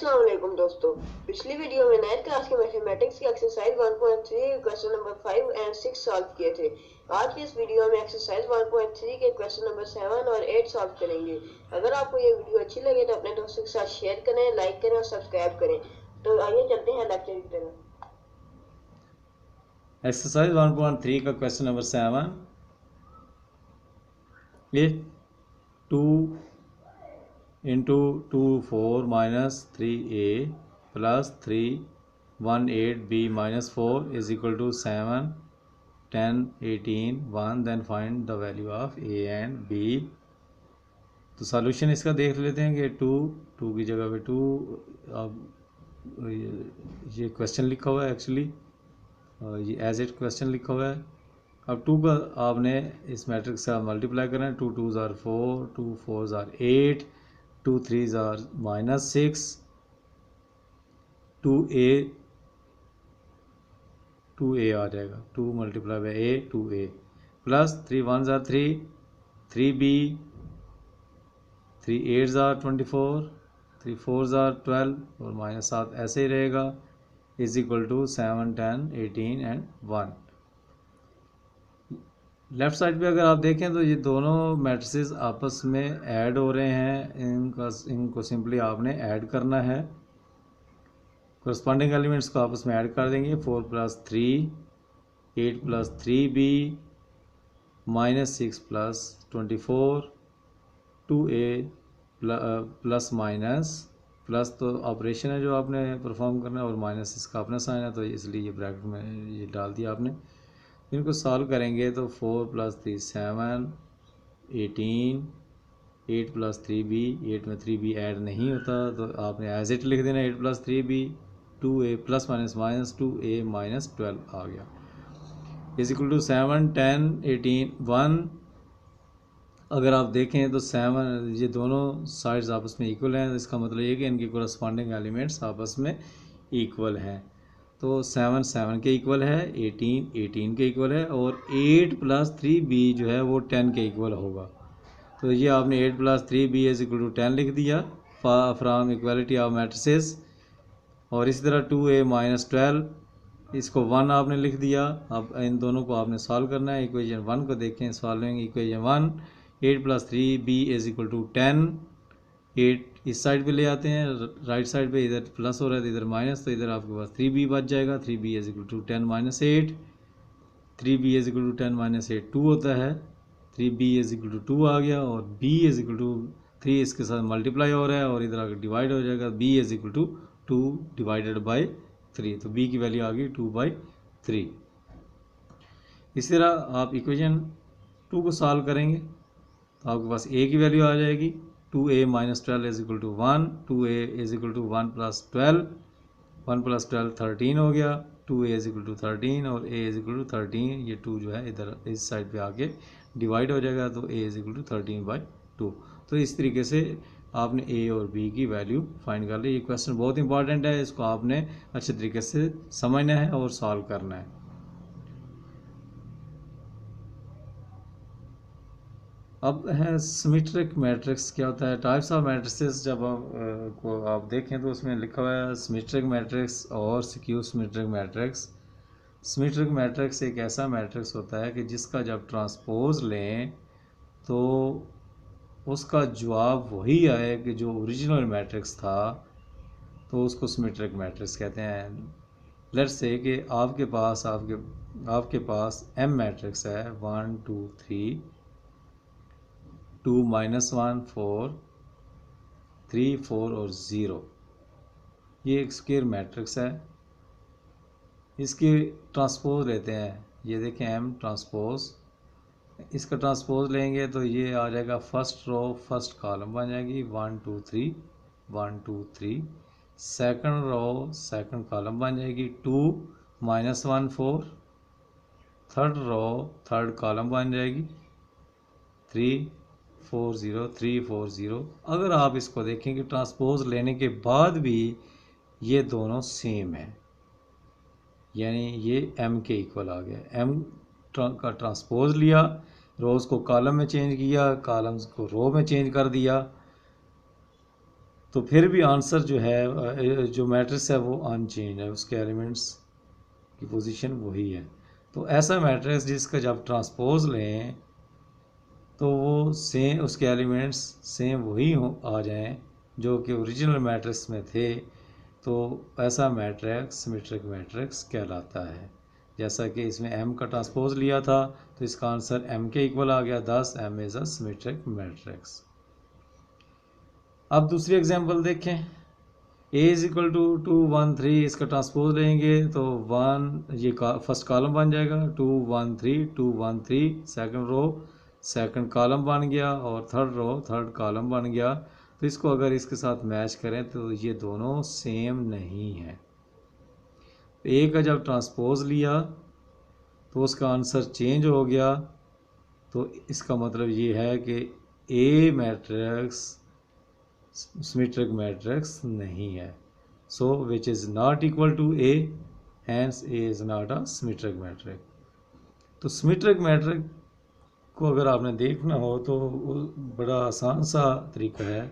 अस्सलाम वालेकुम दोस्तों। पिछली वीडियो में 9th क्लास के मैथमेटिक्स की exercise 1.3 question number 5 and 6 solve किए थे। आज की इस वीडियो में एक्सरसाइज 1.3 के क्वेश्चन नंबर 7 और 8 सॉल्व करेंगे। अगर आपको ये वीडियो अच्छी लगे तो अपने दोस्तों के साथ शेयर करें, लाइक करें और सब्सक्राइब करें। तो आइए चलते हैं लेक्चर की तरफ। एक्सरसाइज 1.3 का question number 7। If 2 into 2 4 minus 3a plus 3 1 8 b minus 4 is equal to 7 10 18 1, then find the value of a and b। तो सॉल्यूशन इसका देख लेते हैं कि 2 की जगह पे 2, अब ये क्वेश्चन लिखा हुआ है एक्चुअली, ये एज इट क्वेश्चन लिखा हुआ है। अब 2 का आपने इस मैट्रिक्स से मल्टीप्लाई करना है। 2 2s are 4, 2 4s are 8, 2 3s are -6, 2a आ जाएगा, 2 multiply by a 2a, plus 3 1s are 3, 3b, 3 8s are 24, 3 4s are 12 और -7 ऐसे ही रहेगा, is equal to 7 10 18 and 1। Left side पे अगर आप देखें तो ये दोनों मैट्रिसेस आपस में ऐड हो रहे हैं। इनको सिंपली आपने ऐड करना है, कोरस्पॉन्डिंग एलिमेंट्स को आपस में ऐड कर देंगे। 4 + 3 8 + 3b -6 + 24 2a plus minus plus तो ऑपरेशन है जो आपने परफॉर्म करना है और माइनस इसका अपना साइन है, तो इसलिए ये ब्रैकेट में ये डाल दिया आपने। इनको सॉल्व करेंगे तो 4 + 3 7 18 8 + 3b, 8 में 3b ऐड नहीं होता तो आपने एज इट लिख देना 8 + 3b 2a plus minus minus 2a -12 आ गया, इज इक्वल टू 7 10 18 1। अगर आप देखें तो 7 ये दोनों साइड्स आपस में इक्वल हैं, इसका मतलब ये कि इनके कोरस्पॉन्डिंग एलिमेंट्स आपस में इक्वल हैं। तो 7 7 के इक्वल है, 18 18 के इक्वल है और 8 + 3b जो है वो 10 के इक्वल होगा। तो ये आपने 8 + 3b इज इक्वल टू 10 लिख दिया फ्रॉम इक्वालिटी ऑफ मैट्रिसेस। और इसी तरह 2a -12 इसको 1 आपने लिख दिया। अब इन दोनों को आपने सॉल्व करना है। इक्वेशन 1 को देखें, solving equation 1 8 + 3b is equal to 10। 8 इस साइड पे ले आते हैं, राइट साइड पे इधर प्लस हो रहा है तो इधर माइनस, तो इधर आपके पास 3b बच जाएगा। 3b is equal to 10 - 8, 3b is equal to 10 - 8 2 होता है, 3b इज इक्वल टू 2 आ गया और b इज इक्वल टू 3 इसके साथ मल्टीप्लाई हो रहा है और इधर आकर डिवाइड हो जाएगा। b is equal to 2 divided by 3, तो b की वैल्यू आ गई 2/3। इसी तरह आप इक्वेशन 2 को सॉल्व करेंगे तो आपके पास a की वैल्यू आ जाएगी 2a - 12 is equal to 1, 2a is equal to 1 + 12, 1 + 12 13 हो गया, 2a इज इक्वल टू 13 और a इज इक्वल टू 13, ये 2 जो है इधर इस साइड पे आके डिवाइड हो जाएगा तो a इज इक्वल टू 13/2। तो इस तरीके से आपने a और b की वैल्यू फाइंड कर ली। ये क्वेश्चन बहुत इंपॉर्टेंट है, इसको आपने अच्छे तरीके से समझना है और सॉल्व करना है। अब है सिमेट्रिक मैट्रिक्स क्या होता है, टाइप्स ऑफ मैट्रिसेस। जब आप देखें तो उसमें लिखा हुआ है सिमेट्रिक मैट्रिक्स और skew symmetric matrix. Symmetric matrix एक ऐसा मैट्रिक्स होता है कि जिसका जब ट्रांसपोज लें तो उसका जवाब वही आए कि जो ओरिजिनल मैट्रिक्स था, तो उसको सिमेट्रिक मैट्रिक्स कहते हैं। लेट्स से कि आपके पास एम मैट्रिक्स है 1 2 3 2 -1 4 3 4 और 0। ये एक स्क्वायर मैट्रिक्स है। इसकी ट्रांसपोज लेते हैं, ये देखें एम ट्रांसपोज, इसका ट्रांसपोज लेंगे तो ये आ जाएगा फर्स्ट रो फर्स्ट कॉलम बन जाएगी 1 2 3 1 2 3। सेकंड रो सेकंड कॉलम बन जाएगी 2 -1 4। थर्ड रो थर्ड कॉलम बन जाएगी 3 4 0 3 4 0। अगर आप इसको देखें कि ट्रांसपोज लेने के बाद भी ये दोनों सेम है, यानी ये m के इक्वल आ गया। m का ट्रांसपोज लिया, रोज़ को कॉलम में चेंज किया, कॉलम्स को रो में चेंज कर दिया, तो फिर भी आंसर जो है जो मैट्रिक्स है वो अनचेंज है, उसके एलिमेंट्स की पोजीशन वही है। तो ऐसा मैट्रिक्स जिसका जब ट्रांसपोज लें तो वो सेम, उसके एलिमेंट्स सेम वही आ जाएं जो कि ओरिजिनल मैट्रिक्स में थे, तो ऐसा मैट्रिक्स सिमेट्रिक मैट्रिक्स कहलाता है। जैसा कि इसमें m का ट्रांसपोज लिया था तो इसका आंसर m के इक्वल आ गया, thus m is a symmetric matrix. अब दूसरी एग्जांपल देखें, a इज इक्वल टू 2 1 3, इसका ट्रांसपोज लेंगे तो 1 ये फर्स्ट कॉलम बन जाएगा, 2 1 3 2 1 3, सेकंड रो सेकंड कॉलम बन गया और थर्ड रो थर्ड कॉलम बन गया। तो इसको अगर इसके साथ मैच करें तो ये दोनों सेम नहीं है। ए का जब ट्रांसपोज लिया तो उसका आंसर चेंज हो गया, तो इसका मतलब ये है कि ए मैट्रिक्स सिमेट्रिक मैट्रिक्स नहीं है। So which is not equal to A, hence A is not a symmetric matrix. तो सिमेट्रिक मैट्रिक को अगर आपने देखना हो तो बड़ा आसान सा तरीका है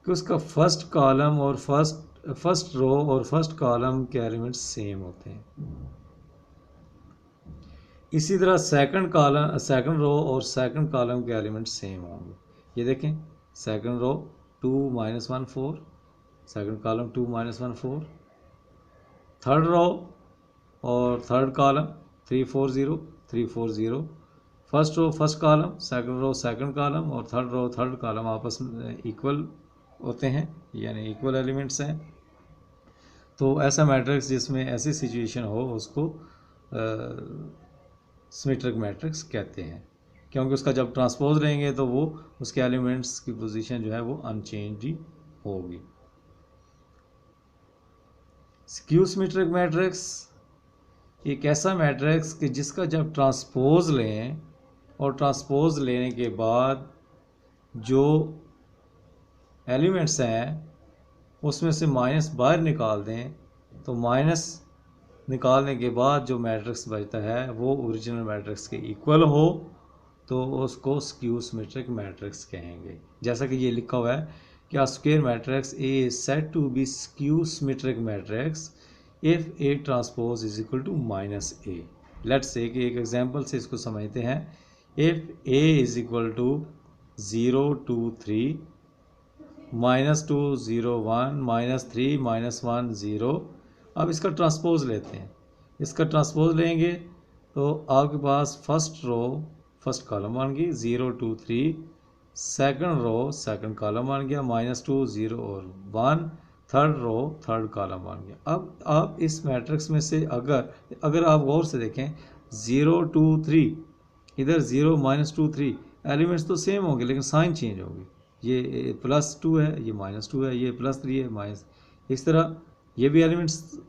कि उसका फर्स्ट कॉलम और फर्स्ट रो और फर्स्ट कॉलम के एलिमेंट्स सेम होते हैं। इसी तरह सेकंड रो और सेकंड कॉलम के एलिमेंट्स सेम होंगे। ये देखें, second row 2 -1 4, second column 2 -1 4, third row और third column 3 4 0 3 4 0, first row first column, second row second column और थर्ड रो थर्ड कॉलम आपस में इक्वल होते हैं, यानी इक्वल एलिमेंट्स हैं। तो ऐसा मैट्रिक्स जिसमें ऐसी सिचुएशन हो उसको सिमेट्रिक मैट्रिक्स कहते हैं, क्योंकि उसका जब ट्रांसपोज लेंगे तो वो उसके एलिमेंट्स की पोजीशन जो है वो अनचेंज ही होगी। स्क्यू सिमेट्रिक मैट्रिक्स एक ऐसा मैट्रिक्स कि जिसका जब ट्रांसपोज लें और ट्रांसपोज लेने के बाद जो एलिमेंट्स हैं उसमें से माइनस बाहर निकाल दें, तो माइनस निकालने के बाद जो मैट्रिक्स बचता है वो ओरिजिनल मैट्रिक्स के इक्वल हो, तो उसको स्क्यू सिमेट्रिक मैट्रिक्स कहेंगे। जैसा कि ये लिखा हुआ है कि a square matrix A is said to be skew symmetric matrix if A transpose is equal to -A। Let's say कि एक एग्जांपल से इसको समझते हैं। if A is equal to 0 2 3 -2 0 1 -3 -1 0, अब इसका ट्रांसपोज लेते हैं। इसका ट्रांसपोज लेंगे तो आपके पास फर्स्ट रो फर्स्ट कॉलम बन गई 0 2 3, सेकंड रो सेकंड कॉलम बन गया -2 0 और 1, थर्ड रो थर्ड कॉलम बन गया। अब आप इस मैट्रिक्स में से अगर आप गौर से देखें 0 2 3, इधर 0 -2 3 एलिमेंट्स तो सेम होंगे लेकिन साइन चेंज होगी। ये +2 है, ये -2 है, ये +3 है माइनस, इस तरह ये भी एलिमेंट्स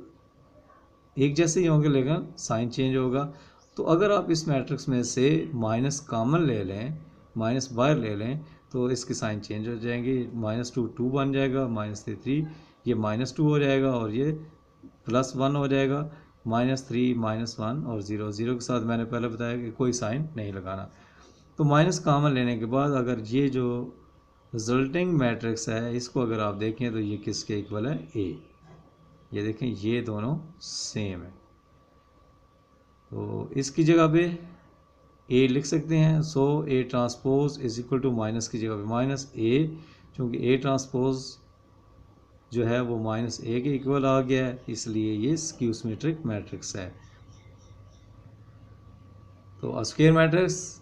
एक जैसे ही होंगे लेकिन साइन चेंज होगा। तो अगर आप इस मैट्रिक्स में से माइनस कॉमन ले लें, माइनस बाहर ले लें, तो इसकी साइन चेंज हो जाएंगी। -2 2 बन जाएगा, -3 3, ये -2 हो जाएगा और ये +1 हो जाएगा, -3 -1 और 0 0 के साथ मैंने पहले बताया कि कोई साइन नहीं लगाना। तो माइनस कॉमन लेने के बाद अगर ये जो रिजल्टिंग मैट्रिक्स है इसको अगर आप देखें तो ये किसके इक्वल है, ए। ये देखें ये दोनों सेम है, तो इसकी जगह पे ए लिख सकते हैं। So A transpose is equal to minus की जगह पे -a, क्योंकि ए ट्रांसपोज जो है वो -a के इक्वल आ गया है, इसलिए ये स्क्यू सिमेट्रिक मैट्रिक्स है। तो a square matrix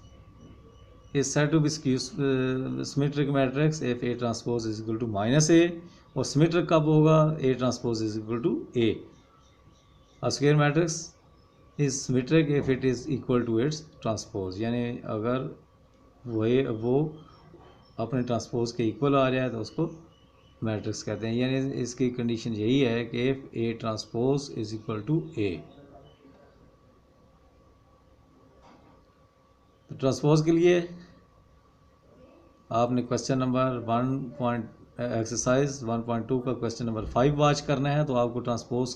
is said to be skew symmetric matrix if A transpose is equal to -a, और सिमेट्रिक कब होगा, A transpose is equal to a। A square matrix is symmetric if it is equal to its transpose, यानी अगर वो अपने transpose के equal आ जाए तो उसको मैट्रिक्स कहते हैं। यानी इसकी कंडीशन यही है कि if A transpose is equal to A. तो ट्रांसपोज के लिए आपने क्वेश्चन नंबर एक्सरसाइज 1.2 का क्वेश्चन नंबर 5 वॉच करना है, तो आपको ट्रांसपोज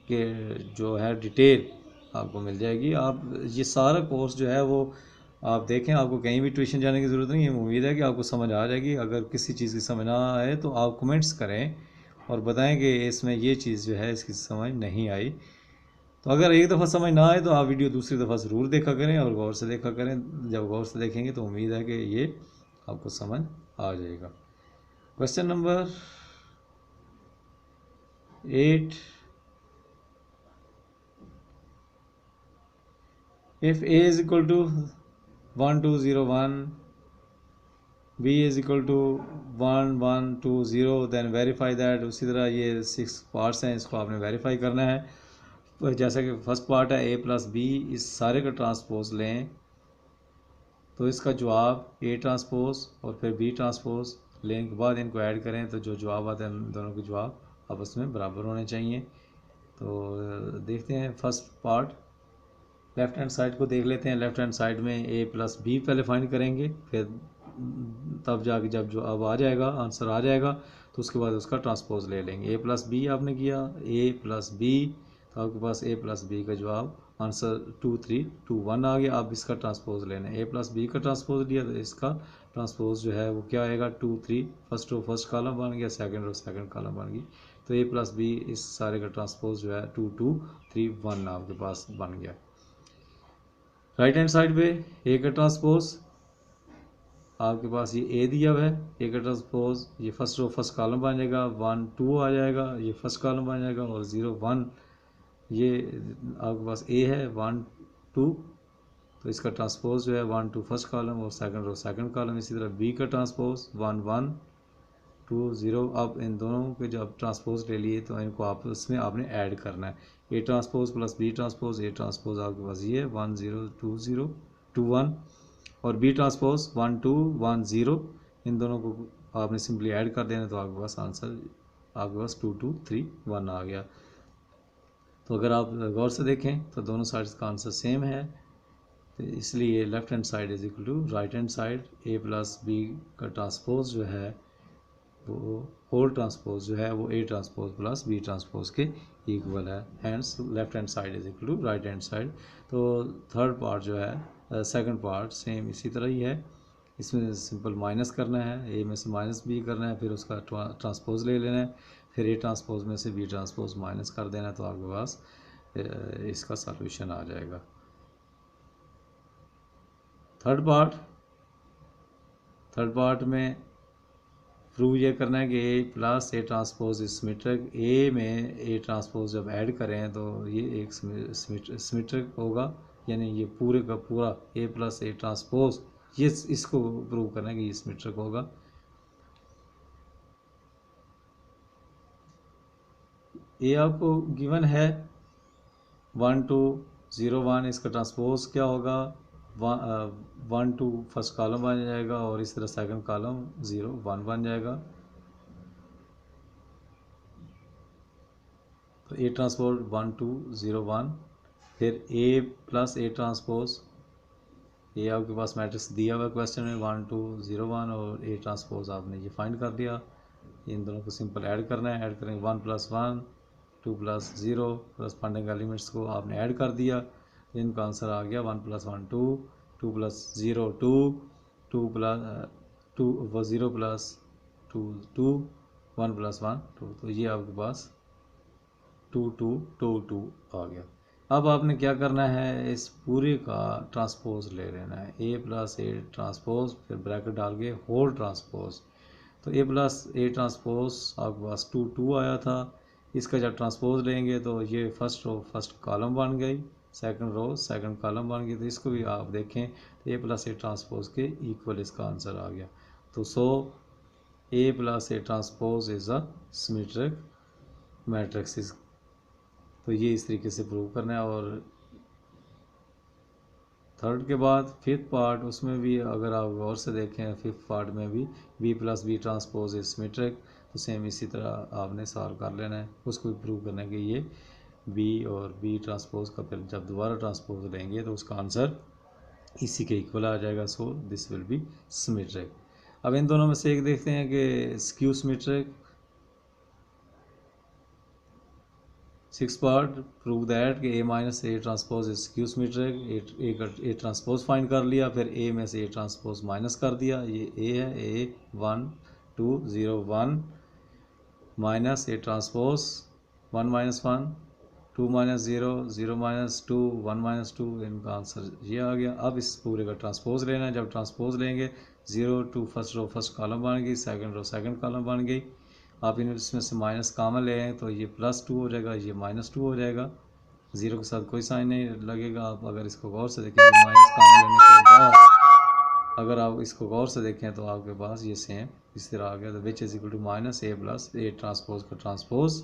के जो है डिटेल आपको मिल जाएगी। आप ये सारा कोर्स जो है वो आप देखें, आपको कहीं भी ट्यूशन जाने की ज़रूरत नहीं है। उम्मीद है कि आपको समझ आ जाएगी। अगर किसी चीज़ की समझ ना आए तो आप कमेंट्स करें और बताएं कि इसमें ये चीज़ जो है इसकी समझ नहीं आई। तो अगर एक दफ़ा समझ ना आए तो आप वीडियो दूसरी दफ़ा ज़रूर देखा करें और गौर से देखा करें। जब गौर से देखेंगे तो उम्मीद है कि ये आपको समझ आ जाएगा। Question number 8, if a is equal to 1 2 0 1, b is equal to 1 1 2 0, then verify that। उसी तरह ये 6 पार्ट्स हैं, इसको आपने वेरीफाई करना है। तो जैसा कि फर्स्ट पार्ट है a प्लस बी, इस सारे का ट्रांसपोज लें तो इसका जवाब a ट्रांसपोज और फिर b ट्रांसपोज लेने के बाद इनको ऐड करें तो जो जवाब आता है इन दोनों के जवाब आपस में बराबर होने चाहिए। तो देखते हैं first part. Left hand side को देख लेते हैं। लेफ़्ट हैंड साइड में a प्लस बी पहले फाइंड करेंगे, फिर तब जाके जब जो अब आ जाएगा, आंसर आ जाएगा, तो उसके बाद उसका ट्रांसपोज ले लेंगे। a प्लस बी आपने किया, a प्लस बी, तो आपके पास a प्लस बी का जवाब आंसर 2 3 2 1 आ गया। अब इसका ट्रांसपोज लेना है। a प्लस बी का ट्रांसपोज लिया तो इसका ट्रांसपोज जो है वो क्या आएगा, 2 3, फर्स्ट रो फर्स्ट कॉलम बन गया, सेकंड रो सेकंड कॉलम बन गई। तो a प्लस बी इस सारे का ट्रांसपोज जो है 2 2 3 1 आपके पास बन गया। राइट हैंड साइड पे ए का ट्रांसपोज आपके पास ये ए दिया हुआ है, ए का ट्रांसपोज ये फर्स्ट रो फर्स्ट कॉलम बन जाएगा, 1 2 आ जाएगा, ये फर्स्ट कॉलम बन जाएगा, और 0 1 ये आपके पास ए है 1 2, तो इसका ट्रांसपोज जो है 1 2 फर्स्ट कॉलम और सेकंड रो सेकंड कॉलम। इसी तरह बी का ट्रांसपोज 1 1 2 0। अब इन दोनों के जब ट्रांसपोज ले लिए तो इनको आपस में आपने ऐड करना है। A transpose plus B transpose, A transpose आपके पास ये है 1 0 2 0 2 1, और बी ट्रांसपोज 1 2 1 0। इन दोनों को आपने सिंपली ऐड कर देना तो आपके पास आंसर आपके पास 2 2 3 1 आ गया। तो अगर आप गौर से देखें तो दोनों साइड्स का आंसर सेम है, तो इसलिए left hand side is equal to right hand side. A plus B का ट्रांसपोज जो है वो होल ट्रांसपोज जो है वो A transpose plus B transpose के इक्वल है। Hands left hand side is equal to right hand side. तो थर्ड पार्ट जो है सेकंड पार्ट सेम इसी तरह ही है। इसमें सिंपल माइनस करना है, ए में से माइनस बी करना है, फिर उसका ट्रांसपोज ले लेना है, फिर ए ट्रांसपोज में से बी ट्रांसपोज माइनस कर देना है, तो आपके पास इसका सॉल्यूशन आ जाएगा। थर्ड पार्ट में प्रूव ये करना है कि A plus A transpose is symmetric. A में ए ट्रांसपोज जब ऐड करें तो ये एक सिमेट्रिक होगा, यानी ये पूरे का पूरा ए प्लस ए ट्रांसपोज, ये इसको प्रूव करना है कि ये सिमेट्रिक होगा। ए आपको गिवन है 1 2 0 1, इसका ट्रांसपोज क्या होगा 1 2 फर्स्ट कॉलम बन जाएगा, और इस तरह सेकंड कॉलम 0 1 बन जाएगा। तो ए ट्रांसपोज 1 2 0 1, फिर ए प्लस ए ट्रांसपोज, ये आपके पास मैट्रिक्स दिया हुआ क्वेश्चन में 1 2 0 1, और ए ट्रांसपोज आपने ये फाइंड कर दिया। इन दोनों को सिंपल ऐड करना है, ऐड करेंगे 1 + 1 2 + 0, प्लस फंडिंग एलिमेंट्स को आपने ऐड कर दिया, तो इनका आंसर आ गया 1 + 1 2 2 + 0 2 2 + 2 0 + 2 2 1 + 1 2, तो ये आपके पास 2 2 2 2 आ गया। अब आपने क्या करना है, इस पूरे का ट्रांसपोज ले लेना है, ए प्लस ए ट्रांसपोज, फिर ब्रैकेट डाल के होल ट्रांसपोज। तो ए प्लस ए ट्रांसपोज आपके पास 2 2 आया था, इसका जब ट्रांसपोज लेंगे तो ये फर्स्ट रो फर्स्ट कॉलम बन गई, सेकंड रो सेकंड कॉलम बन गई। तो इसको भी आप देखें तो ए प्लस ए ट्रांसपोज के इक्वल इसका आंसर आ गया। तो so A plus A transpose is a symmetric matrix. तो ये इस तरीके से प्रूव करना है। और थर्ड के बाद फिफ्थ पार्ट, उसमें भी अगर आप गौर से देखें फिफ्थ पार्ट में भी B plus B transpose is symmetric, तो सेम इसी तरह आपने सॉल्व कर लेना है। उसको भी प्रूव करना है कि ये बी और बी ट्रांसपोज का फिर जब दोबारा ट्रांसपोज लेंगे तो उसका आंसर इसी के इक्वल आ जाएगा। So this will be symmetric. अब इन दोनों में से एक देखते हैं कि skew symmetric. 6 part prove that कि A minus A transpose is skew symmetric. A transpose find कर लिया, फिर ए में से ए ट्रांसपोज माइनस कर दिया, ये ए है, ए 1 2 0 1 minus A transpose 1 minus 1 2 minus 0 0 minus 2 1 minus 2, इनका आंसर ये आ गया। अब इस पूरे का ट्रांसपोज लेना है। जब ट्रांसपोज लेंगे 0 2 फर्स्ट रो फर्स्ट कॉलम बन गई, सेकंड रो सेकंड कॉलम बन गई। आप इसमें से माइनस कॉमन लें तो ये +2 हो जाएगा, ये -2 हो जाएगा। 0 के साथ कोई साइन नहीं लगेगा। आप अगर इसको गौर से देखें, माइनस कॉमन लेने के बाद अगर आप इसको गौर से देखें तो आपके पास ये सेम इस तरह आ गया। तो which is equal to minus A plus A transpose का ट्रांसपोज।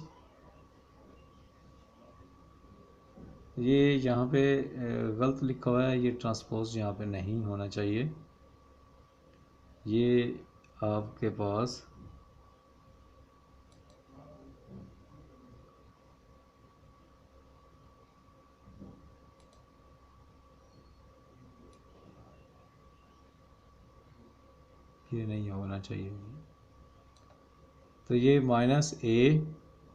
ये यहाँ पे गलत लिखा हुआ है, ये ट्रांसपोज यहाँ पे नहीं होना चाहिए। ये आपके पास ये नहीं होना चाहिए। तो ये minus A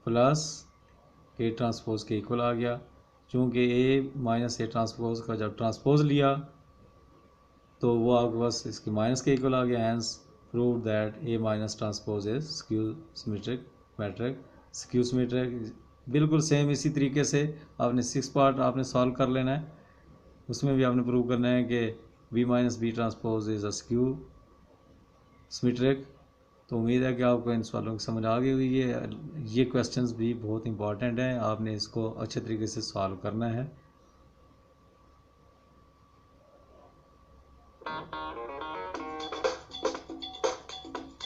plus A transpose के इक्वल आ गया। चूँकि ए माइनस ए ट्रांसपोज का जब ट्रांसपोज लिया तो वो आपके पास इसकी माइनस के इक्वल आ गया। Hence prove that A minus transpose is skew symmetric matrix. Skew symmetric बिल्कुल सेम इसी तरीके से आपने 6 पार्ट आपने सॉल्व कर लेना है। उसमें भी आपने प्रूव करना है कि B minus B transpose is a skew symmetric. तो उम्मीद है कि आपको इन सवालों की समझ आ गई हुई है। ये क्वेश्चंस भी बहुत इंपॉर्टेंट हैं, आपने इसको अच्छे तरीके से सॉल्व करना है।